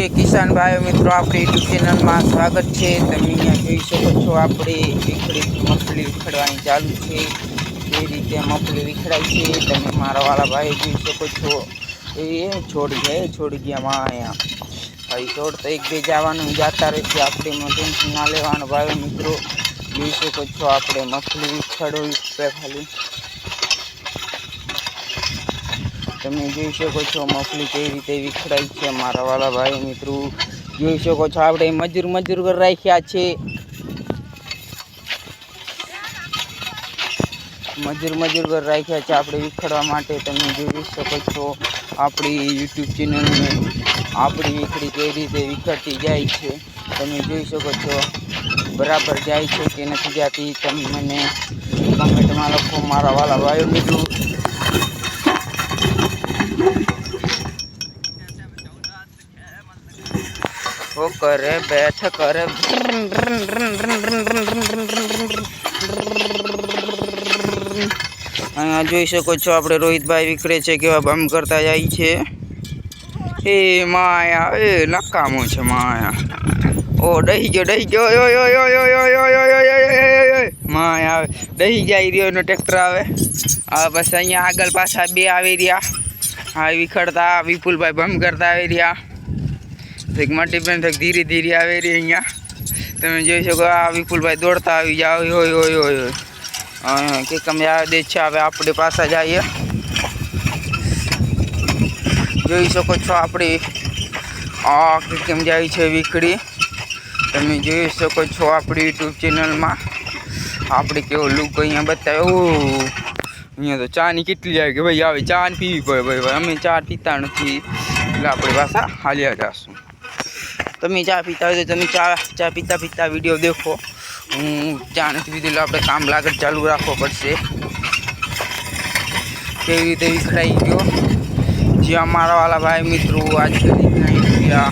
जय किसान भाई मित्रों अपनी यूट्यूब चैनल में स्वागत है। तमे अहींया जोई शको छो आपणे वीखड़ी मगफली वीखड़वानी चालू है। ए रीते मगफली वीखड़ाय छे। तमे मारा वाला भाई जोई शको छो। ए छोड़ गया माया भाई छोड़ तो एक बे जवानुं जाता रहेशे। आपणे टेंशन ना लेवानुं भाई मित्रों। जोई शको छो आपणे मगफली वीखड़वी खाली तमे जोई शको छो मगफली कई रीते वीखड़ाय छे। मारा वाला भाई मित्रों जोई शको छो आपणे मजूर कर राख्या छे। मजूर कर राख्या छे आपणे वीखड़वा माटे। तमे जोई शको छो आपणी यूट्यूब चेनल में आपणी वीखड़ी कई रीते वीखड़ती जाय छे। तमे जोई शको छो बराबर जाय छे के नथी जाती तमे मने कमेंट में लखो मारा वाला भाई मित्रों। वो करे बैठ करे अँ जोई शको छो आपणे रोहित भाई वीखड़े छे केवा बम करता जाय छे। ए माया ए नकामो छे माया ओ डही गयो माया डही जाई रह्यो ने ट्रेक्टर आवे आ बस अहींया आगळ पाछा बे आवी रह्या। आ वीखड़ता विपुल भाई बम करता आवी रह्या। एक मटी पेन तक धीरे धीरे आवे रही अहींया तमे जोई शको आ विपुल भाई दौड़ता आवी जाओ होय होय होय के कम दे छे। हवे आपणे पासा जाईए। जोई शको छो आपणी आ केम जाय छे वीखड़ी। तमे जोई शको छो आपणी यूट्यूब चेनल में आपणे केवो लुक अहींया बताव्यो। अहींया तो चा नी કેટલી જાય કે ભાઈ આવે चा पीवी पड़े भाई अमे चा पीता नथी એટલે આપણે પાછા હાલ્યા જાશું। तमे चा पीता हो तो तमे चा पीता वीडियो देखो। हूँ चा नहीं पीधी तो अपने काम लागत चालू राखव पड़शे। केवी रीते वीखड़ाई गयो जे अमारा वाला भाई मित्रों आज के रीतना